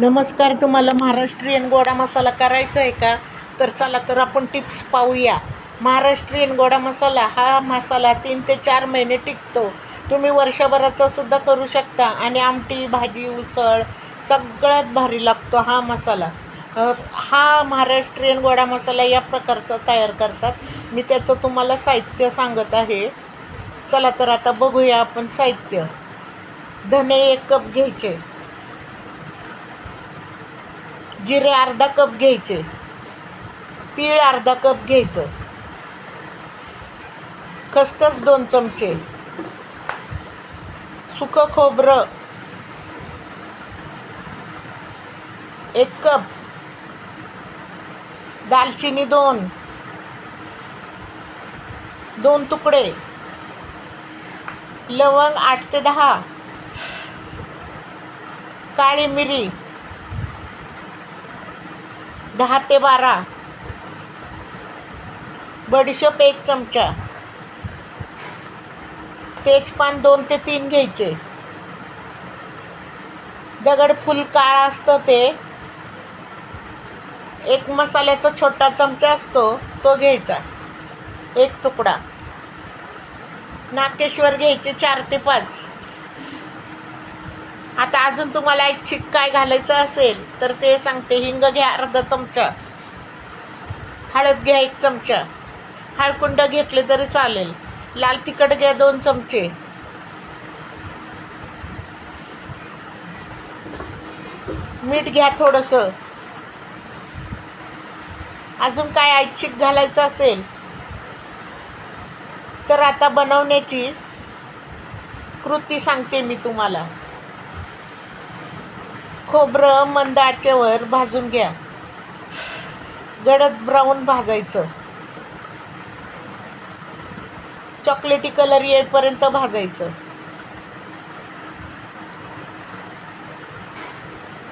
नमस्कार. तुम्हाला महाराष्ट्रीयन गोडा मसाला करायचा आहे का? तर चला तर आपण टिप्स पाहूया. महाराष्ट्रीयन गोडा मसाला हा मसाला 3 ते 4 महिने टिकतो. तुम्ही वर्षभराचा सुद्धा करू शकता आणि आमटी, भाजी, उसळ सगळ्यात भारी लागतो हा मसाला. हा महाराष्ट्रीयन गोडा मसाला या प्रकारचा तयार करतात. मी त्याचं तुम्हाला साहित्य सांगत आहे. चला तर आता बघूया आपण साहित्य. धने 1 कप घ्यायचे, जिरे अर्धा कप घ्यायचे, तीळ अर्धा कप घ्यायचं, खसखस 2 चमचे, सुकं खोबरं 1 कप, दालचिनी 2 तुकडे, लवंग 8 ते 10, काळी मिरी 10 ते 12, बडीशेप 1 चमचा, तेजपान 2 ते 3 घ्यायचे, दगडफूल काळा असतं ते एक मसाल्याचा छोटा चमचा असतो तो घ्यायचा 1 तुकडा, नाकेश्वर घ्यायचे 4 ते 5. आता अजून तुम्हाला ऐच्छिक काय घालायचं असेल तर ते सांगते. हिंग घ्या अर्धा चमचा, हळद घ्या 1 चमचा, हळकुंड घेतले तरी चालेल, लाल तिखट घ्या 2 चमचे, मीठ घ्या थोडंसं. अजून काय ऐच्छिक घालायचं असेल तर आता बनवण्याची कृती सांगते मी तुम्हाला. खोबरं मंद आचेवर भाजून घ्या, गडद ब्राऊन भाजायचं, चॉकलेटी कलर येईपर्यंत भाजायचं.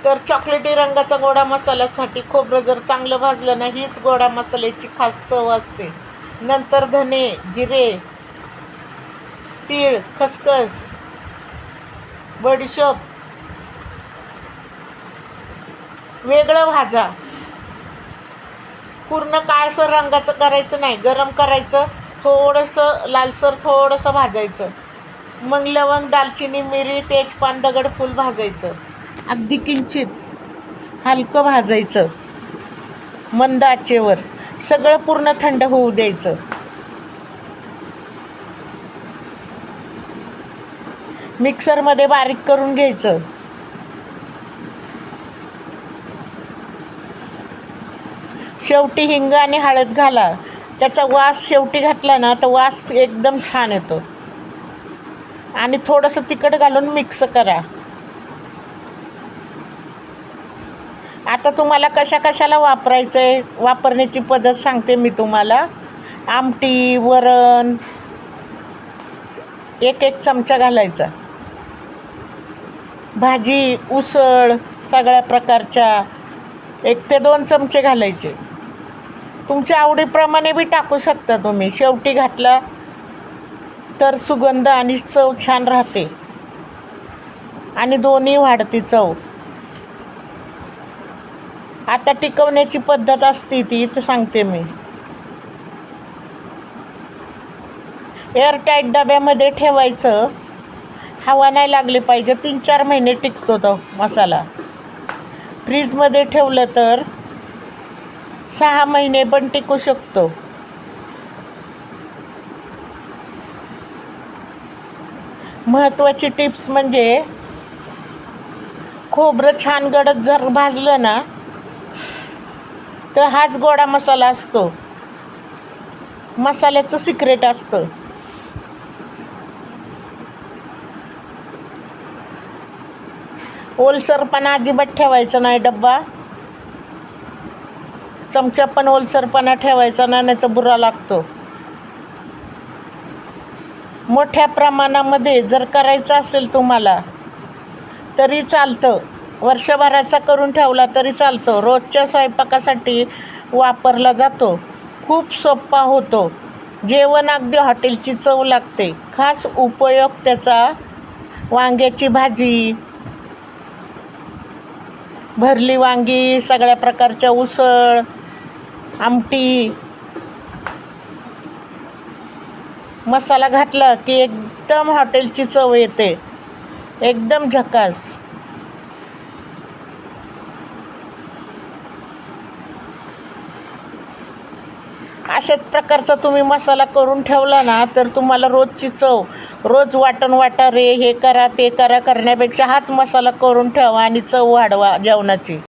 तर चॉकलेटी रंगाचा गोडा मसाल्यासाठी खोबरं जर चांगलं भाजलं ना, हीच गोडा मसाल्याची खास चव असते. नंतर धने, जिरे, तीळ, खसखस, बडीशेप वेगळं भाजा. पूर्ण काळसर रंगाचं करायचं नाही, गरम करायचं, थोडंसं लालसर थोडंसं भाजायचं. मग लवंग, दालचिनी, मिरी, तेजपान, दगडफूल भाजायचं, अगदी किंचित हलकं भाजायचं मंद आचेवर. सगळं पूर्ण थंड होऊ द्यायचं. मिक्सरमध्ये बारीक करून घ्यायचं. शेवटी हिंग आणि हळद घाला. त्याचा वास शेवटी घातला ना तर वास एकदम छान येतो. आणि थोडंसं तिखट घालून मिक्स करा. आता तुम्हाला कशाला वापरायचं आहे, वापरण्याची पद्धत सांगते मी तुम्हाला. आमटी, वरण 1 चमचा घालायचा, भाजी, उसळ सगळ्या प्रकारच्या 1 ते 2 चमचे घालायचे. तुमच्या आवडीप्रमाणे बी टाकू शकता तुम्ही. शेवटी घातला तर सुगंध आणि चव छान राहते आणि दोन्ही वाढते चव. आता टिकवण्याची पद्धत असते ती तर सांगते मी. एअरटाईट डब्यामध्ये ठेवायचं, हवा नाही लागली पाहिजे. 3-4 महिने टिकतो तो मसाला. फ्रीजमध्ये ठेवलं तर 6 महिने पण टिकू शकतो. महत्त्वाची टिप्स म्हणजे खोबरं छान गडद जर भाजलं ना तर हाच गोडा मसाला असतो. मसाल्याचं सिक्रेट असतं. ओलसरपणा अजिबात ठेवायचा नाही. डब्बा चमचा पण ओलसरपणा ठेवायचा नाही तर बुरा लागतो. मोठ्या प्रमाणामध्ये जर करायचं असेल तुम्हाला तरी चालतं. वर्षभराचा करून ठेवला तरी चालतो. रोजच्या स्वयंपाकासाठी वापरला जातो. खूप सोपा होतो. जेवण अगदी हॉटेलची चव लागते. खास उपयोग त्याचा वांग्याची भाजी, भरली वांगी, सगळ्या प्रकारच्या उसळ, आमटी. मसाला घातला की एकदम हॉटेलची चव येते, एकदम झकास. अशाच प्रकारचा तुम्ही मसाला करून ठेवला ना तर तुम्हाला रोजची चव, रोज वाटण वाटा रे हे करा ते करा करण्यापेक्षा हाच मसाला करून ठेवा आणि चव वाढवा जेवणाची.